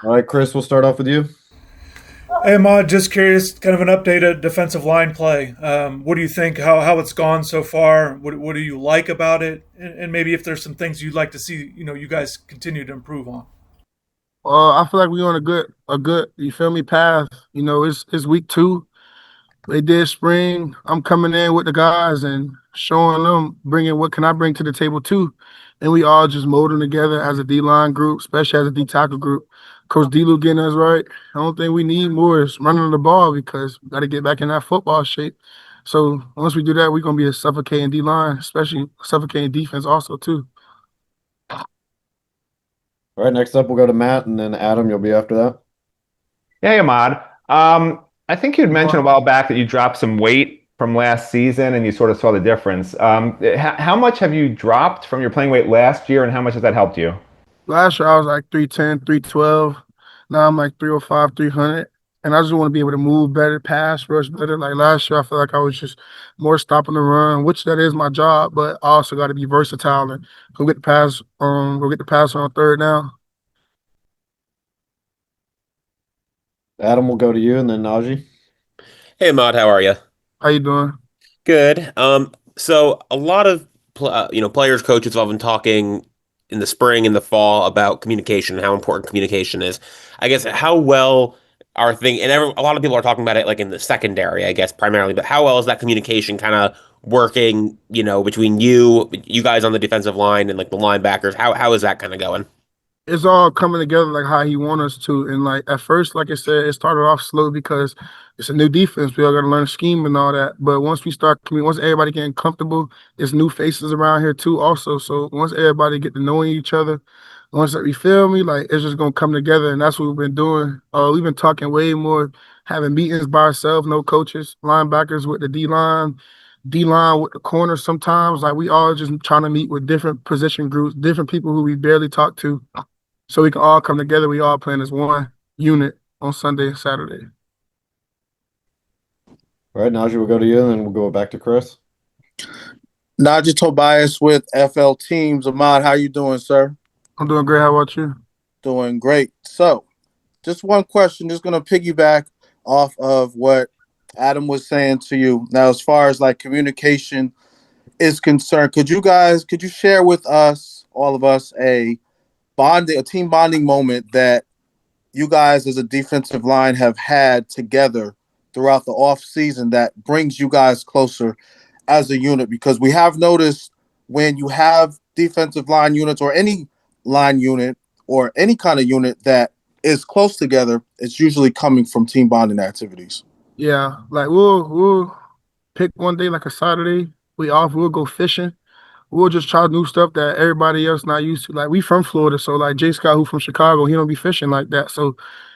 All right, Chris, we'll start off with you. Hey, Ahmad, just curious, kind of an update of defensive line play. What do you think? How it's gone so far? What do you like about it? And maybe if there's some things you'd like to see, you guys continue to improve on. I feel like we're on a good, you feel me, path. It's week 2. They did spring. I'm coming in with the guys and showing them, bringing what can I bring to the table too. And we all just molding together as a D line group, especially as a D tackle group. Coach D-Lu getting us right. The only thing we need more is running the ball because we got to get back in that football shape. So once we do that, we're gonna be a suffocating D line, especially suffocating defense also too. All right, next up, we'll go to Matt, and then Adam, you'll be after that. Hey, Ahmad. I think you'd mentioned a while back that you dropped some weight from last season and you sort of saw the difference. How much have you dropped from your playing weight last year and how much has that helped you? Last year I was like 310, 312. Now I'm like 305, 300. And I just want to be able to move better, pass, rush better. Like last year, I feel like I was just more stopping the run, which that is my job, but I also got to be versatile and go get the pass on third down. Adam, we'll go to you, and then Najee. Hey, Ahmad, how are you? How you doing? Good. So a lot of players, coaches have been talking in the spring and the fall about communication, how important communication is. I guess how well are things, and a lot of people are talking about it like in the secondary, I guess primarily, but how well is that communication kind of working, between you guys on the defensive line and like the linebackers? How is that kind of going? It's all coming together like how he want us to. And like at first, like I said, it started off slow because it's a new defense. We all got to learn a scheme and all that. But once everybody getting comfortable, there's new faces around here too. Also, so once everybody get to knowing each other, once that we feel me, like it's just gonna come together. And that's what we've been doing. We've been talking way more, having meetings by ourselves, no coaches, linebackers with the D line with the corners. Sometimes like we all just trying to meet with different position groups, different people who we barely talk to so we can all come together. We all playing as one unit on Sunday and Saturday. All right, Najee, we'll go to you, and then we'll go back to Chris. Najee Tobias with FL Teams. Ahmad, how you doing, sir? I'm doing great. How about you? Doing great. So, just one question, just going to piggyback off of what Adam was saying to you. Now, as far as like communication is concerned, could you share with us, all of us, a team bonding moment that you guys as a defensive line have had together throughout the off season that brings you guys closer as a unit? Because we have noticed when you have defensive line units or any line unit or any kind of unit that is close together, it's usually coming from team bonding activities. Yeah, like we'll pick one day like a Saturday. We off. We'll go fishing. We'll just try new stuff that everybody else not used to. Like we from Florida, so like Jay Scott, who from Chicago, he don't be fishing like that. So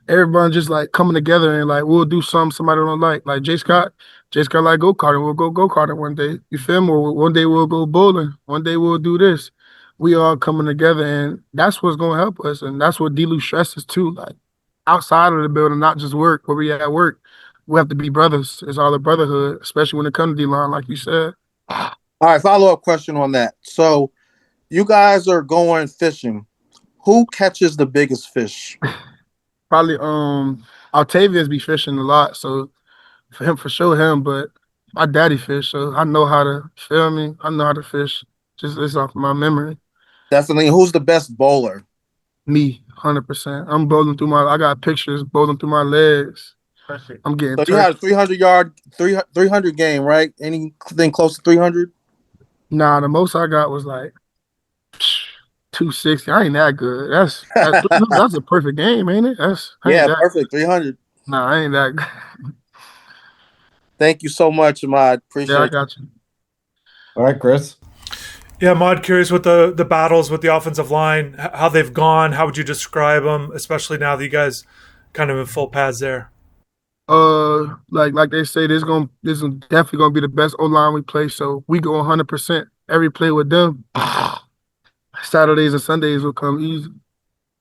everyone just like coming together and like we'll do something somebody don't like. Like Jay Scott like go karting. We'll go karting one day. You feel me? Or one day we'll go bowling. One day we'll do this. We all coming together, and that's what's gonna help us. And that's what D-Lu stresses too. Like outside of the building, not just work. Where we at work, we have to be brothers. It's all a brotherhood, especially when it comes to D-line, like you said. All right, follow-up question on that. So you guys are going fishing. Who catches the biggest fish? Probably Octavius be fishing a lot, so for sure him, but my daddy fish, so I know how to feel me. I know how to fish. Just it's off my memory. Definitely. Who's the best bowler? Me, 100%. I got pictures bowling through my legs. I'm getting So you had a touched. 300 game, right? Anything close to 300? Nah, the most I got was like 260. I ain't that good. That's a perfect game, ain't it? I ain't Yeah, that. perfect. 300. Nah, I ain't that good. Thank you so much, Ahmad. Yeah, I Appreciate got you. All right, Chris. Yeah, Ahmad, curious with the battles with the offensive line, how they've gone. How would you describe them, especially now that you guys kind of in full pads there? Like they say, this is definitely gonna be the best O line we play. So we go 100% every play with them. Saturdays and Sundays will come easy.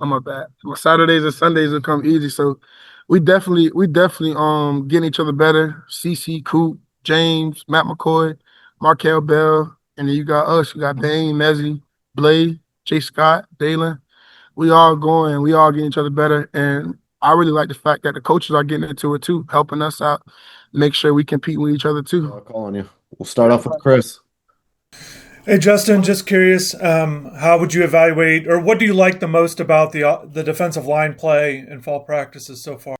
I'm a bad. Well, Saturdays and Sundays will come easy. So we definitely getting each other better. CC, Coop, James, Matt McCoy, Markel Bell, and then you got us. You got Bain, Mezzi, Blay, Jay Scott, Daylen. we all going, we all getting each other better. And I really like the fact that the coaches are getting into it too, helping us out, make sure we compete with each other too. I'll call on you. We'll start off with Chris. Hey, Justin, just curious, how would you evaluate, or what do you like the most about the defensive line play in fall practices so far?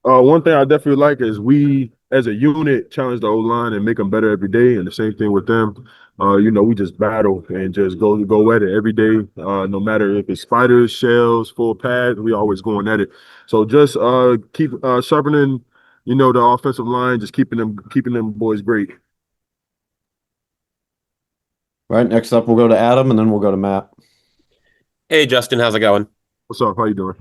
One thing I definitely like is we, as a unit, challenge the O-line and make them better every day. And the same thing with them. We just battle and just go at it every day. No matter if it's spiders, shells, full pads, we always going at it. So just keep sharpening, the offensive line, just keeping them boys great. All right, next up we'll go to Adam, and then we'll go to Matt. Hey, Justin, how's it going? What's up? How you doing?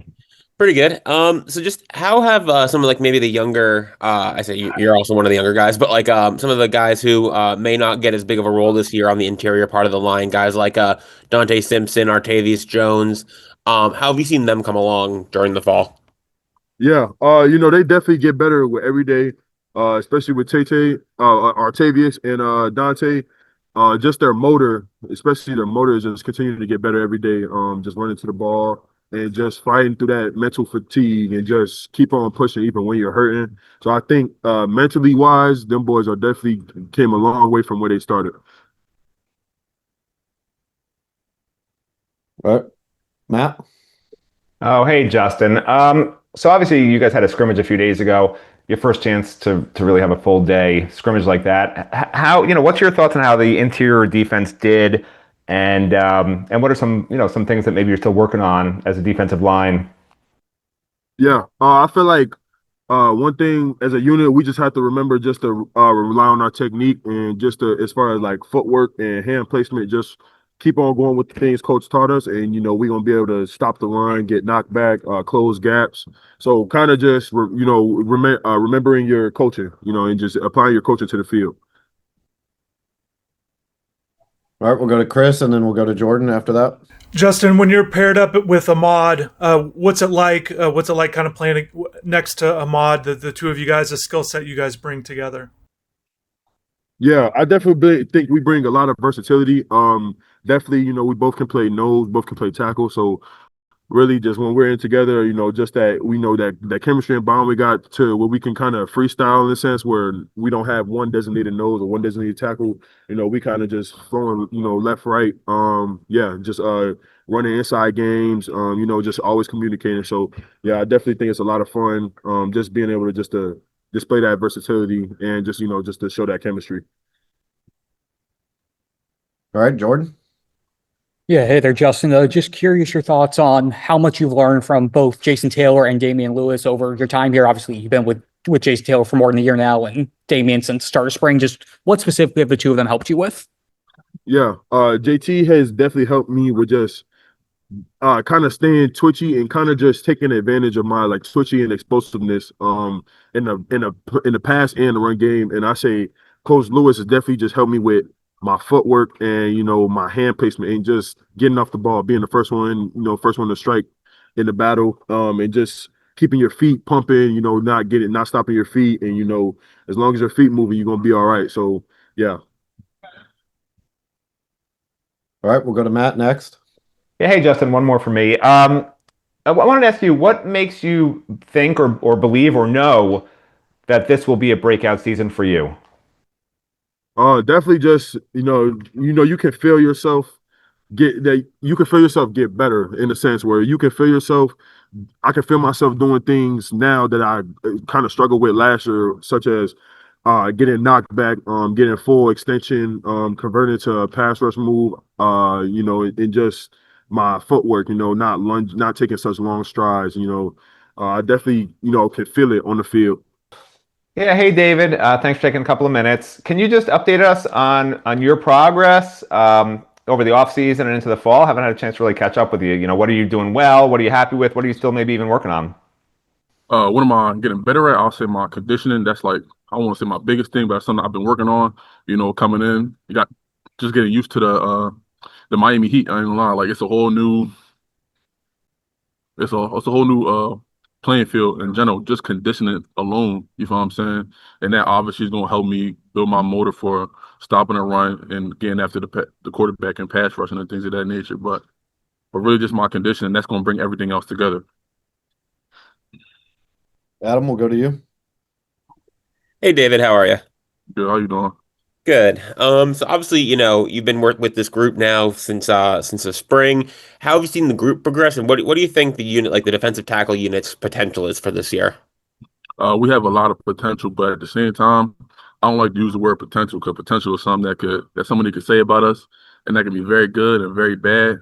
Pretty good. So just how have some of like maybe the younger, I say you're also one of the younger guys, but like some of the guys who may not get as big of a role this year on the interior part of the line, guys like Donta Simpson, Artavius Jones, how have you seen them come along during the fall? Yeah, they definitely get better with every day, especially with Tay, Artavius, and Dante. Just their motor, especially their motor, is just continuing to get better every day. Just running to the ball and just fighting through that mental fatigue and just keep on pushing even when you're hurting. So I think mentally wise, them boys are definitely came a long way from where they started. All right, Matt. Oh, hey, Justin. So obviously you guys had a scrimmage a few days ago. Your first chance to really have a full day scrimmage like that. How, what's your thoughts on how the interior defense did, and what are some things that maybe you're still working on as a defensive line? Yeah, I feel like one thing as a unit, we just have to remember just to rely on our technique and just to, as far as like footwork and hand placement, just keep on going with the things coach taught us. And, we're going to be able to stop the run, get knocked back, close gaps. So kind of just, remembering your coaching, and just applying your coaching to the field. All right, we'll go to Chris, and then we'll go to Jordan after that. Justin, when you're paired up with Ahmad, what's it like? What's it like kind of playing next to Ahmad, the two of you guys, the skill set you guys bring together? Yeah, I definitely think we bring a lot of versatility. Definitely, we both can play nose, both can play tackle. So really just when we're in together, just that we know that chemistry and bond we got to where we can kind of freestyle in a sense where we don't have one designated nose or one designated tackle. We kind of just throwing, left, right. Just running inside games, just always communicating. So yeah, I definitely think it's a lot of fun. Just being able to just to display that versatility and just, just to show that chemistry. All right, Jordan. Yeah, hey there, Justin. Just curious your thoughts on how much you've learned from both Jason Taylor and Damian Lewis over your time here. Obviously, you've been with Jason Taylor for more than a year now, and Damian since start of spring. Just what specifically have the two of them helped you with? Yeah, JT has definitely helped me with just kind of staying twitchy and kind of just taking advantage of my like twitchy and explosiveness in the pass and the run game. And I say Coach Lewis has definitely just helped me with my footwork and my hand placement and just getting off the ball, being the first one to strike in the battle, and just keeping your feet pumping, not stopping your feet, and as long as your feet moving, you're gonna be all right. So yeah. All right, we'll go to Matt next. Yeah, hey, Justin, one more for me. I wanted to ask you, what makes you think or believe or know that this will be a breakout season for you? Definitely just, you can feel yourself get better in the sense where you can feel yourself. I can feel myself doing things now that I kind of struggled with last year, such as getting knocked back, getting full extension, converting to a pass rush move, and just my footwork, not taking such long strides, I definitely, can feel it on the field. Yeah, hey David, thanks for taking a couple of minutes. Can you just update us on your progress over the off season and into the fall? Haven't had a chance to really catch up with you. What are you doing well? What are you happy with? What are you still maybe even working on? What am I getting better at? I'll say my conditioning. That's like I want to say my biggest thing, but that's something I've been working on. Coming in, you got just getting used to the Miami Heat. I ain't gonna lie, like it's a whole new playing field in general. Just conditioning alone, you know what I'm saying? And that obviously is gonna help me build my motor for stopping a run and getting after the quarterback and pass rushing and things of that nature. But but really just my conditioning. That's going to bring everything else together. Adam, we'll go to you. Hey, David, how are you? Good, how you doing? Good. So obviously, you've been working with this group now since the spring. How have you seen the group progress, and what do you think the unit, like the defensive tackle unit's potential is for this year? We have a lot of potential, but at the same time, I don't like to use the word potential because potential is something that somebody could say about us, and that can be very good and very bad,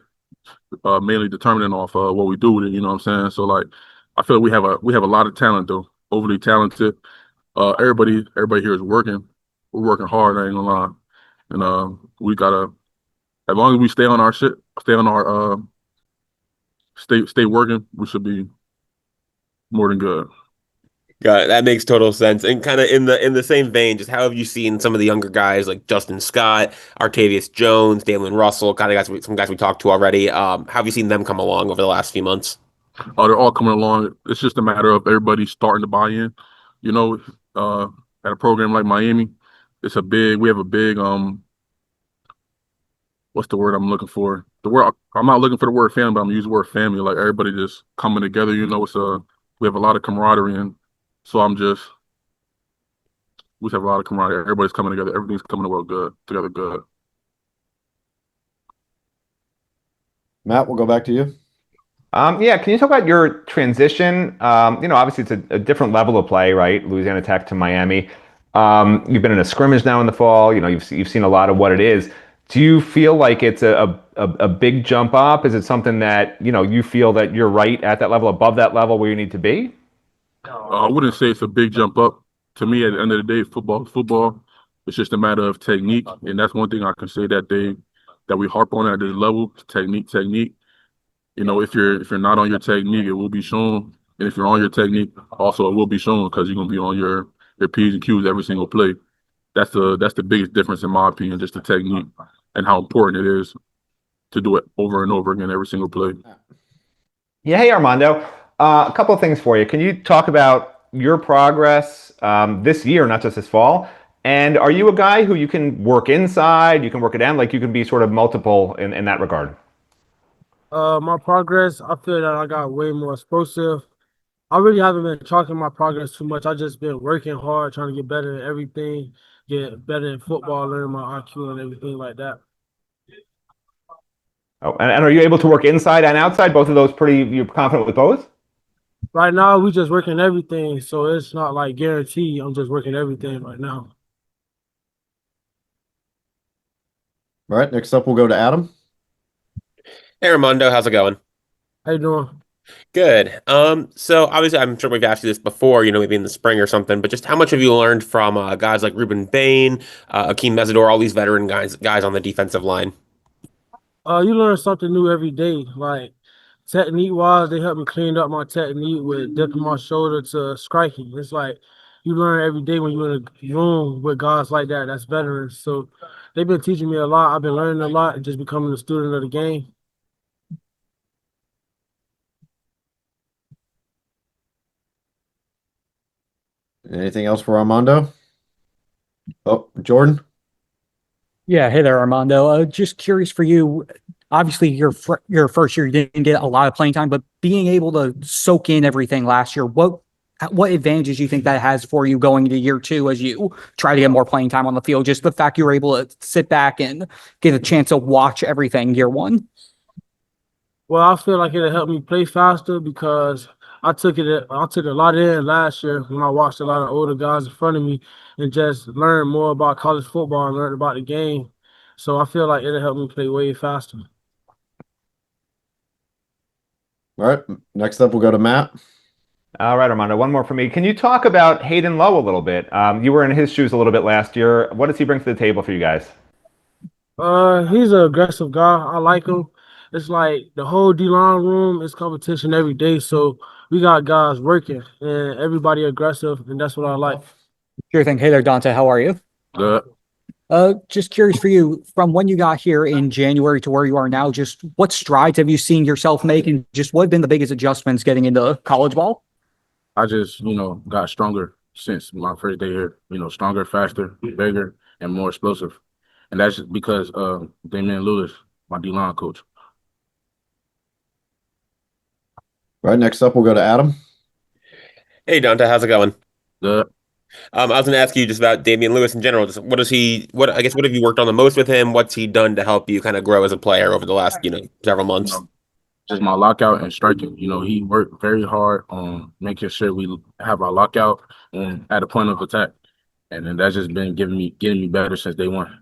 mainly determining off what we do with it. You know what I'm saying? So like, I feel like we have a lot of talent though, overly talented. Everybody here is working. We're working hard. I ain't gonna lie, and we gotta, as long as we stay on our shit, stay on our stay working, we should be more than good. Got it. That makes total sense. And kind of in the same vein, just how have you seen some of the younger guys like Justin Scott, Artavius Jones, Daylen Russell, kind of guys, some guys we talked to already. How have you seen them come along over the last few months? Oh, they're all coming along. It's just a matter of everybody starting to buy in. You know, at a program like Miami, we have a big what's the word I'm looking for? I'm not looking for the word family, but I'm gonna use the word family. Like everybody just coming together. You know, we have a lot of camaraderie, and so we have a lot of camaraderie. Everybody's coming together. Everything's coming together good. Matt, we'll go back to you. Yeah, can you talk about your transition? Obviously it's a different level of play, right? Louisiana Tech to Miami. You've been in a scrimmage now in the fall. You've seen a lot of what it is. Do you feel like it's a big jump up? Is it something that you feel that you're right at that level, above that level where you need to be? I wouldn't say it's a big jump up. To me, at the end of the day, football. It's just a matter of technique, and that's one thing I can say that we harp on at this level: technique. If you're not on your technique, it will be shown, and if you're on your technique, also it will be shown because you're gonna be on your P's and Q's every single play. That's the biggest difference in my opinion, just the technique and how important it is to do it over and over again every single play. Yeah, hey Armando. A couple of things for you. Can you talk about your progress this year, not just this fall? And are you a guy who you can work inside, you can work it in, like you can be sort of multiple in that regard? My progress, I feel that I got way more explosive. I really haven't been tracking my progress too much. I just been working hard, trying to get better at everything, get better in football, learn my IQ and everything like that. Oh, and are you able to work inside and outside? Both of those you're confident with both? Right now, we just working everything, so it's not like guaranteed. I'm just working everything right now. All right, next up, we'll go to Adam. Hey, Armando, how's it going? How you doing? Good. So obviously, I'm sure we've asked you this before, maybe in the spring or something, but just how much have you learned from guys like Ruben Bain, Akeem Mesidor, all these veteran guys on the defensive line? You learn something new every day. Like technique wise, they help me clean up my technique with dipping my shoulder to striking. It's like you learn every day when you're in a room with guys like that. That's veterans. So they've been teaching me a lot. I've been learning a lot and just becoming a student of the game. Anything else for Armando? Oh, Jordan? Yeah, hey there, Armando. Just curious for you. Obviously, your first year, you didn't get a lot of playing time, but being able to soak in everything last year, what advantages do you think that has for you going into year two as you try to get more playing time on the field? Just the fact you were able to sit back and get a chance to watch everything year one. Well, I feel like it'll help me play faster because I took a lot in last year when I watched a lot of older guys in front of me and just learned more about college football and learned about the game. So I feel like it'll help me play way faster. All right, next up, we'll go to Matt. All right, Armando, one more for me. Can you talk about Hayden Lowe a little bit? You were in his shoes a little bit last year. What does he bring to the table for you guys? He's an aggressive guy. I like him. It's like the whole D-line room is competition every day. So we got guys working and everybody aggressive, and that's what I like. Sure thing. Hey there, Donta. How are you? Good. Just curious for you, from when you got here in January to where you are now, just what strides have you seen yourself make, and just what have been the biggest adjustments getting into college ball? I just, got stronger since my first day here. Stronger, faster, bigger, and more explosive. And that's because Damian Lewis, my D-line coach. Right, next up, we'll go to Adam. Hey, Donta, how's it going? Good. I was going to ask you just about Damian Lewis in general. Just what have you worked on the most with him? What's he done to help you kind of grow as a player over the last, several You months? know, just my lockout and striking. He worked very hard on making sure we have our lockout and at a point of attack. And then that's just been getting me better since day one.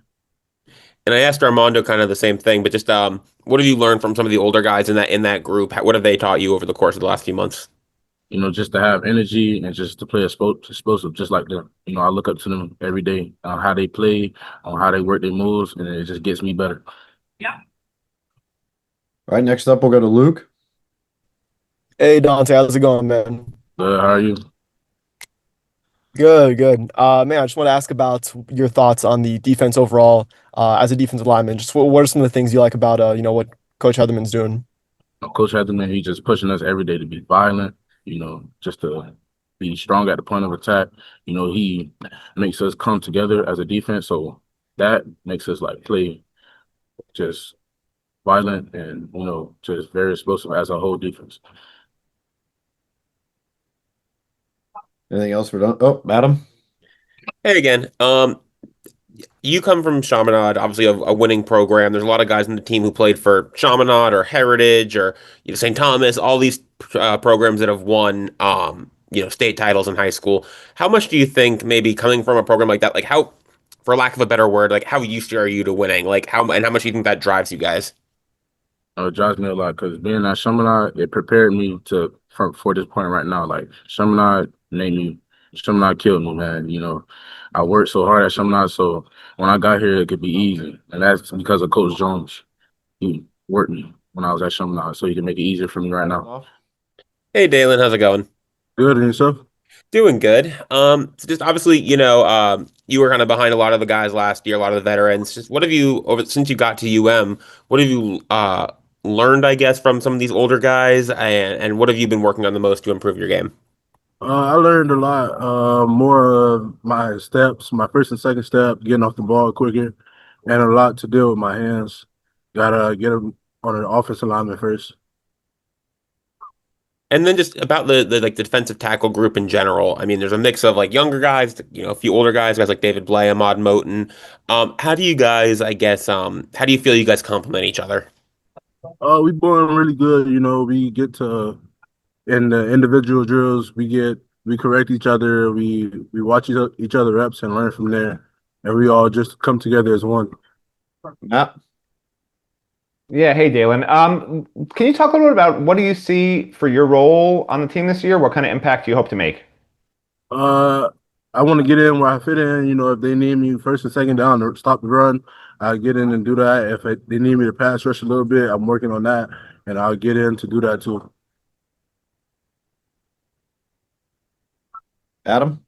And I asked Armando kind of the same thing, but just what have you learned from some of the older guys in that group? What have they taught you over the course of the last few months? Just to have energy and just to play explosive, just like them. I look up to them every day on how they play, on how they work their moves, and it just gets me better. Right, next up, we'll go to Luke. Hey Dante, how's it going, man? Good, how are you? Good, good. Man, I just want to ask about your thoughts on the defense overall, as a defensive lineman. Just what are some of the things you like about what Coach Heatherman's doing? Coach Heatherman, he's just pushing us every day to be violent, just to be strong at the point of attack. He makes us come together as a defense, so that makes us like play just violent and, just very explosive as a whole defense. Anything else for done? Oh, Adam. Hey again. You come from Chaminade, obviously a winning program. There's a lot of guys in the team who played for Chaminade or Heritage or St. Thomas, all these programs that have won state titles in high school. How much do you think maybe coming from a program like that, like how, for lack of a better word, like how used are you to winning? Like how much do you think that drives you guys? It drives me a lot because being at Chaminade, it prepared me for this point right now. Like Chaminade killed me, man. I worked so hard at Chaminade, so when I got here, it could be easy, and that's because of Coach Jones. He worked me when I was at Chaminade, so he can make it easier for me right now. Hey, Daylen, how's it going? Good, and yourself? Doing good. So just obviously, you were kind of behind a lot of the guys last year, a lot of the veterans. Just what have you since you got to UM? What have you learned, I guess, from some of these older guys, and what have you been working on the most to improve your game? I learned a lot more of my steps, my first and second step, getting off the ball quicker, and a lot to deal with my hands. Gotta get them on an offensive lineman first. And then just about the like the defensive tackle group in general. I mean, there's a mix of like younger guys, a few older guys like David Blay, Ahmad Moten. How do you guys, I guess, how do you feel you guys complement each other? We born really good, we get to in the individual drills, we correct each other, we watch each other reps and learn from there, and we all just come together as one. Matt. Yeah, hey Daylen. Can you talk a little bit about what do you see for your role on the team this year? What kind of impact do you hope to make? I want to get in where I fit in. If they need me first and second down to stop the run, I'll get in and do that. If they need me to pass rush a little bit, I'm working on that, and I'll get in to do that too. Adam.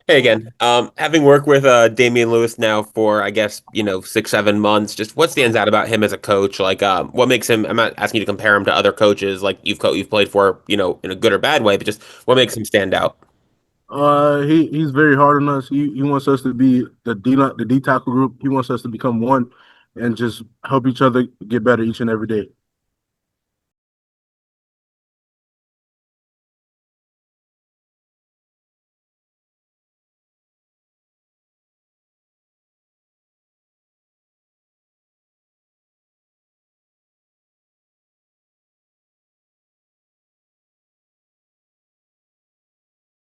Hey again. Having worked with Damian Lewis now for I guess 6-7 months, just what stands out about him as a coach? Like, what makes him? I'm not asking you to compare him to other coaches like you've played for, in a good or bad way, but just what makes him stand out? He's very hard on us. He wants us to be the D tackle group. He wants us to become one, and just help each other get better each and every day.